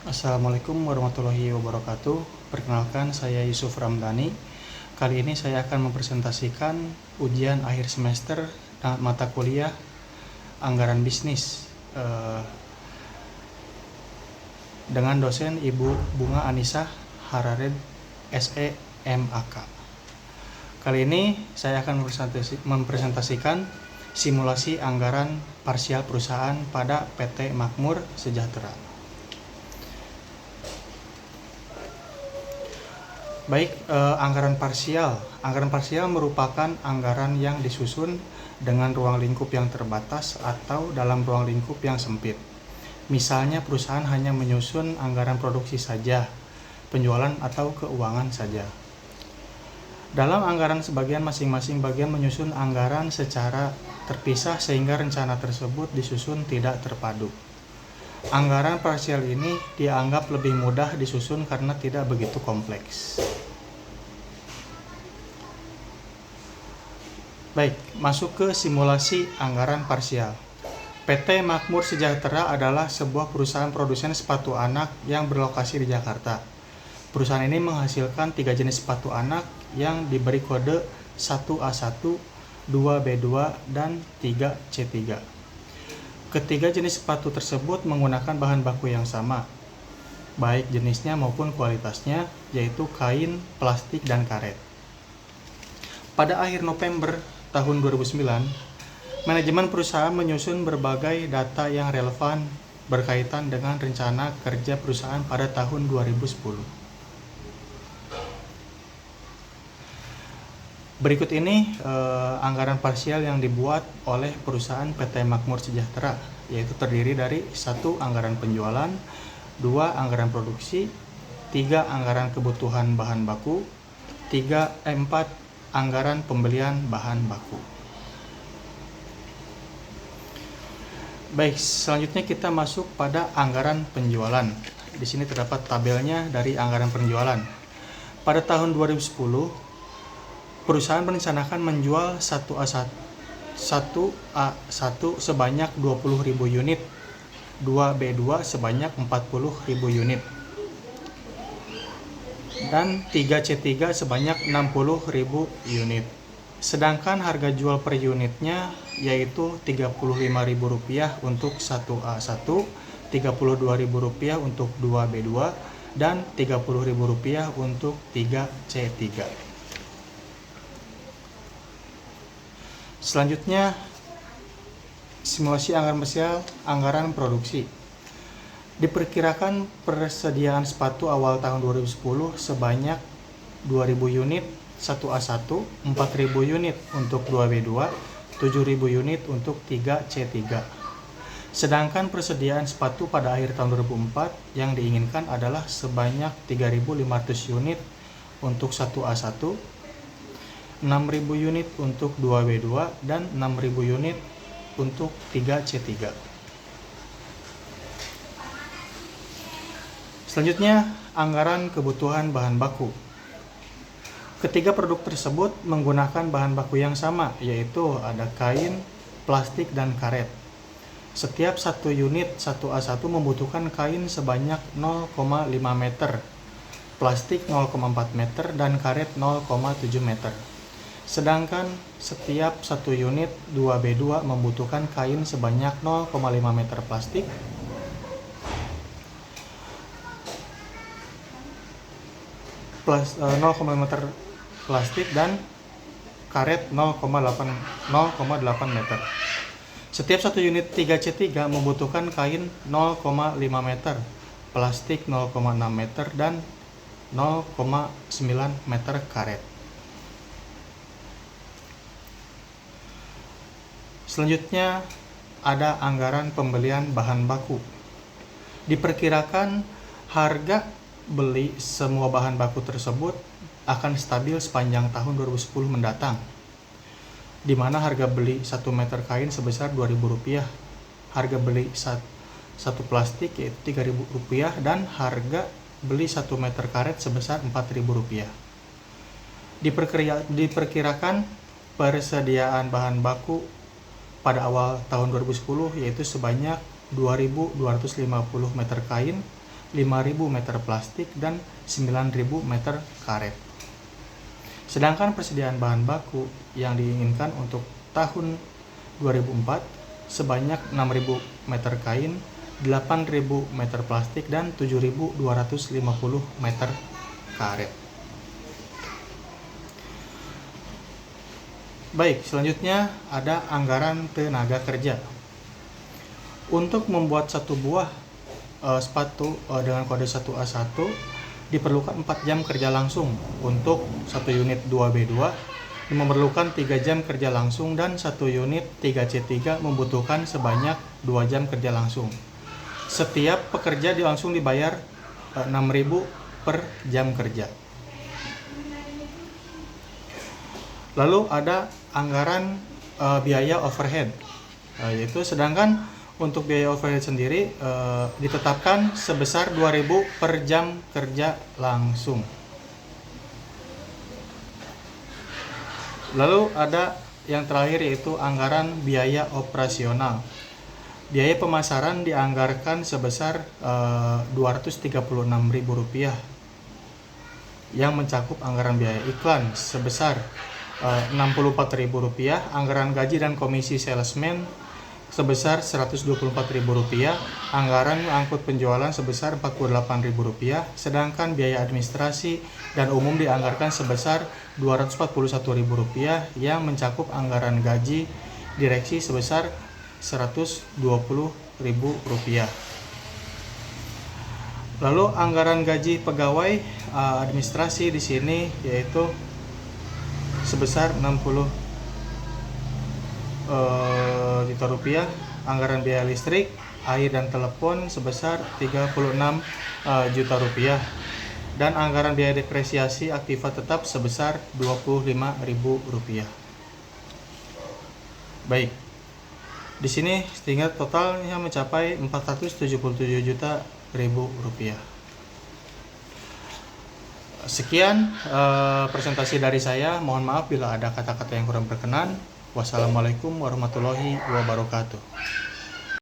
Assalamualaikum warahmatullahi wabarakatuh. Perkenalkan, saya Yusuf Ramdhani. Kali ini saya akan mempresentasikan ujian akhir semester mata kuliah anggaran bisnis dengan dosen Ibu Bunga Anisah Harared SE MAK. Kali ini saya akan mempresentasikan simulasi anggaran parsial perusahaan pada PT Makmur Sejahtera. Baik, anggaran parsial. Anggaran parsial merupakan anggaran yang disusun dengan ruang lingkup yang terbatas atau dalam ruang lingkup yang sempit. Misalnya perusahaan hanya menyusun anggaran produksi saja, penjualan atau keuangan saja. Dalam anggaran sebagian, masing-masing bagian menyusun anggaran secara terpisah sehingga rencana tersebut disusun tidak terpadu. Anggaran parsial ini dianggap lebih mudah disusun karena tidak begitu kompleks. Baik, masuk ke simulasi anggaran parsial. PT Makmur Sejahtera adalah sebuah perusahaan produsen sepatu anak yang berlokasi di Jakarta. Perusahaan ini menghasilkan 3 jenis sepatu anak yang diberi kode 1A1, 2B2, dan 3C3. Ketiga jenis sepatu tersebut menggunakan bahan baku yang sama, baik jenisnya maupun kualitasnya, yaitu kain, plastik, dan karet. Pada akhir November tahun 2009, manajemen perusahaan menyusun berbagai data yang relevan berkaitan dengan rencana kerja perusahaan pada tahun 2010. Berikut ini anggaran parsial yang dibuat oleh perusahaan PT Makmur Sejahtera, yaitu terdiri dari 1. Anggaran penjualan, 2. Anggaran produksi, 3. Anggaran kebutuhan bahan baku, 4. Anggaran pembelian bahan baku. Baik, selanjutnya kita masuk pada anggaran penjualan. Di sini terdapat tabelnya dari anggaran penjualan. Pada tahun 2010, perusahaan merencanakan menjual 1A1 sebanyak 20.000 unit, 2B2 sebanyak 40.000 unit, dan 3C3 sebanyak 60.000 unit. Sedangkan harga jual per unitnya yaitu Rp35.000 untuk 1A1, Rp32.000 untuk 2B2, dan Rp30.000 untuk 3C3. Selanjutnya, simulasi anggaran parsial anggaran produksi. Diperkirakan persediaan sepatu awal tahun 2010 sebanyak 2.000 unit 1A1, 4.000 unit untuk 2B2, 7.000 unit untuk 3C3. Sedangkan persediaan sepatu pada akhir tahun 2004 yang diinginkan adalah sebanyak 3.500 unit untuk 1A1, 6.000 unit untuk 2B2, dan 6.000 unit untuk 3C3. Selanjutnya, anggaran kebutuhan bahan baku. Ketiga produk tersebut menggunakan bahan baku yang sama, yaitu ada kain, plastik, dan karet. Setiap satu unit 1A1 membutuhkan kain sebanyak 0,5 meter, plastik 0,4 meter, dan karet 0,7 meter. Sedangkan setiap satu unit 2B2 membutuhkan kain sebanyak 0,5 meter plastik, plus 0,5 meter plastik, dan karet 0,8 meter. Setiap satu unit 3C3 membutuhkan kain 0,5 meter, plastik 0,6 meter, dan 0,9 meter karet. Selanjutnya ada anggaran pembelian bahan baku. Diperkirakan harga beli semua bahan baku tersebut akan stabil sepanjang tahun 2010 mendatang, di mana harga beli 1 meter kain sebesar Rp2.000, harga beli 1 plastik yaitu Rp3.000, dan harga beli 1 meter karet sebesar Rp4.000. Diperkirakan persediaan bahan baku pada awal tahun 2010 yaitu sebanyak 2.250 meter kain, 5.000 meter plastik, dan 9.000 meter karet. Sedangkan persediaan bahan baku yang diinginkan untuk tahun 2004 sebanyak 6.000 meter kain, 8.000 meter plastik, dan 7.250 meter karet. Baik, selanjutnya ada anggaran tenaga kerja. Untuk membuat satu buah sepatu dengan kode 1A1 diperlukan 4 jam kerja langsung. Untuk satu unit 2B2 memerlukan 3 jam kerja langsung, dan satu unit 3C3 membutuhkan sebanyak 2 jam kerja langsung. Setiap pekerja langsung dibayar 6.000 per jam kerja. Lalu ada anggaran biaya overhead, yaitu sedangkan untuk biaya overhead sendiri ditetapkan sebesar 2.000 per jam kerja langsung. Lalu ada yang terakhir yaitu anggaran biaya operasional. Biaya pemasaran dianggarkan sebesar Rp236.000 yang mencakup anggaran biaya iklan sebesar Rp64.000, anggaran gaji dan komisi salesman sebesar Rp124.000, anggaran angkut penjualan sebesar Rp48.000, sedangkan biaya administrasi dan umum dianggarkan sebesar Rp241.000 yang mencakup anggaran gaji direksi sebesar Rp120.000. Lalu anggaran gaji pegawai administrasi di sini yaitu sebesar 60 juta rupiah, anggaran biaya listrik, air dan telepon sebesar 36 juta rupiah, dan anggaran biaya depresiasi aktiva tetap sebesar Rp25.000. Baik, di sini sehingga totalnya mencapai Rp477 juta. Sekian presentasi dari saya. Mohon maaf bila ada kata-kata yang kurang berkenan. Wassalamualaikum warahmatullahi wabarakatuh.